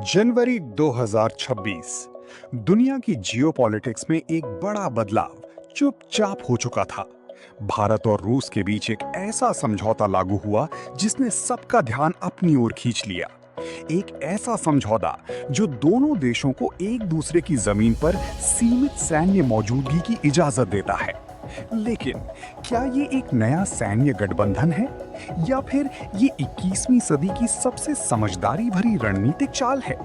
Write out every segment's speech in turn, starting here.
जनवरी 2026 दुनिया की जियोपॉलिटिक्स में एक बड़ा बदलाव चुपचाप हो चुका था। भारत और रूस के बीच एक ऐसा समझौता लागू हुआ जिसने सबका ध्यान अपनी ओर खींच लिया। एक ऐसा समझौता जो दोनों देशों को एक दूसरे की जमीन पर सीमित सैन्य मौजूदगी की इजाजत देता है। लेकिन क्या ये एक नया सैन्य गठबंधन है या फिर ये 21वीं सदी की सबसे समझदारी भरी रणनीतिक चाल है?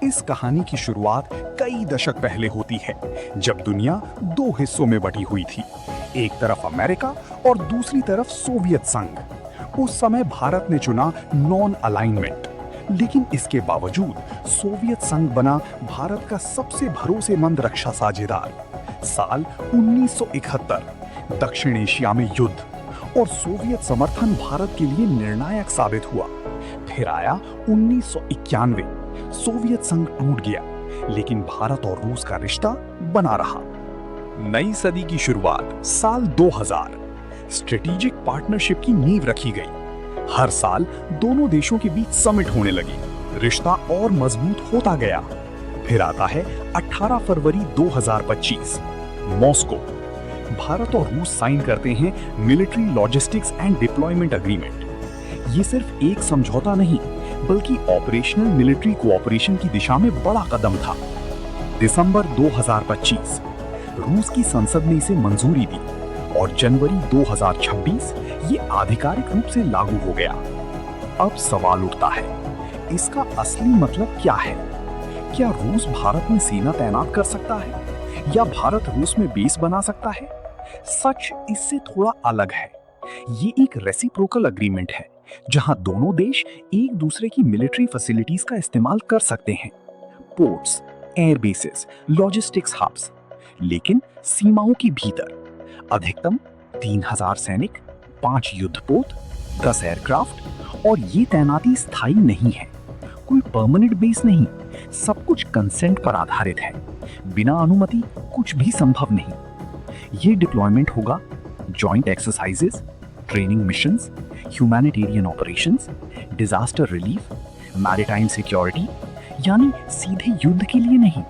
इस कहानी की शुरुआत कई दशक पहले होती है, जब दुनिया दो हिस्सों में बटी हुई थी, एक तरफ अमेरिका और दूसरी तरफ सोवियत संघ। उस समय भारत ने चुना नॉन अलाइनमेंट, लेकिन इसके बावजूद सोवियत संघ बना भारत का सबसे भरोसेमंद रक्षा साझेदार। साल 1971 दक्षिण एशिया में युद्ध और सोवियत समर्थन भारत के लिए निर्णायक साबित हुआ। फिर आया 1991, सोवियत संघ टूट गया, लेकिन भारत और रूस का रिश्ता बना रहा। नई सदी की शुरुआत साल 2000 स्ट्रेटेजिक पार्टनरशिप की नींव रखी गई। हर साल दोनों देशों के बीच समिट होने लगी, रिश्ता और मजबूत होता गया। फिर आता है 18 फरवरी 2025, मॉस्को। भारत और रूस साइन करते हैं military logistics and deployment agreement. ये सिर्फ एक समझौता नहीं, बल्कि ऑपरेशनल मिलिट्री कोऑपरेशन की दिशा में बड़ा कदम था। दिसंबर 2025 रूस की संसद ने इसे मंजूरी दी और जनवरी 2026 ये आधिकारिक रूप से लागू हो गया। अब सवाल उठता है, इसका असली मतलब क्या है? क्या रूस भारत में सेना तैनात कर सकता है या भारत रूस में बेस बना सकता है? सच इससे थोड़ा अलग है। ये एक रेसिप्रोकल एग्रीमेंट है, जहां दोनों देश एक दूसरे की मिलिट्री फैसिलिटीज का इस्तेमाल कर सकते हैं, ports, air bases, logistics hubs, लेकिन सीमाओं के भीतर। अधिकतम 3000 सैनिक, 5 युद्धपोत, 10 एयरक्राफ्ट, और ये तैनाती स्थायी नहीं है, कोई परमानेंट बेस नहीं। सब कुछ कंसेंट पर आधारित है, बिना अनुमति कुछ भी संभव नहीं। ये डिप्लॉयमेंट होगा joint exercises, training missions, humanitarian operations, disaster relief, maritime security, यानी सीधे युद्ध के लिए नहीं।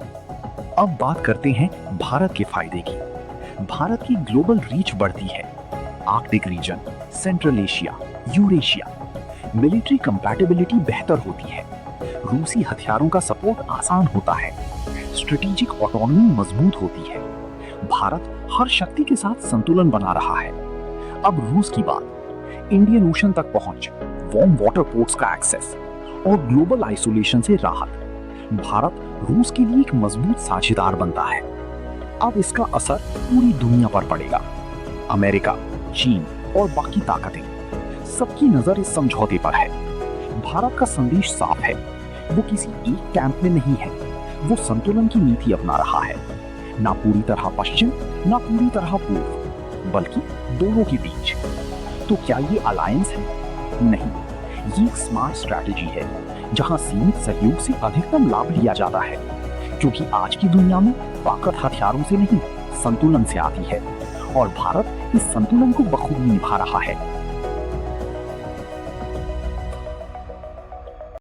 अब बात करते हैं भारत के फायदे की। भारत की ग्लोबल रीच बढ़ती है। Arctic region, central Asia, Eurasia, military compatibility बेहतर होती है। रूसी हथियारों का सपोर्ट आसान होता है। स्ट्रेटेजिक ऑटोनॉमी मजबूत होती है। भारत हर शक्ति के साथ संतुलन बना रहा है। अब रूस की बात, इंडियन ओशन तक पहुंच, वार्म वाटर पोर्ट्स का एक्सेस और ग्लोबल आइसोलेशन से राहत। भारत रूस के लिए एक मजबूत साझेदार बनता है। अब इसका असर पूरी दुनिया पर पड़ेगा। अमेरिका, चीन और बाकी ताकतें, सबकी नजर इस समझौते पर है। भारत का संदेश साफ है, वो किसी एक कैंप में नहीं है, वो संतुलन की नीति अपना रहा है। ना पूरी तरह पश्चिम, ना पूरी तरह पूर्व, बल्कि दोनों के बीच। तो क्या ये अलायंस है? नहीं, ये एक स्मार्ट स्ट्रैटेजी है, जहां सीमित सहयोग से अधिकतम लाभ लिया जाता है, क्योंकि आज की दुनिया में ताकत हथियारों से नहीं, संतुलन से आती है, और भारत इस संतुलन को बखूबी निभा रहा है।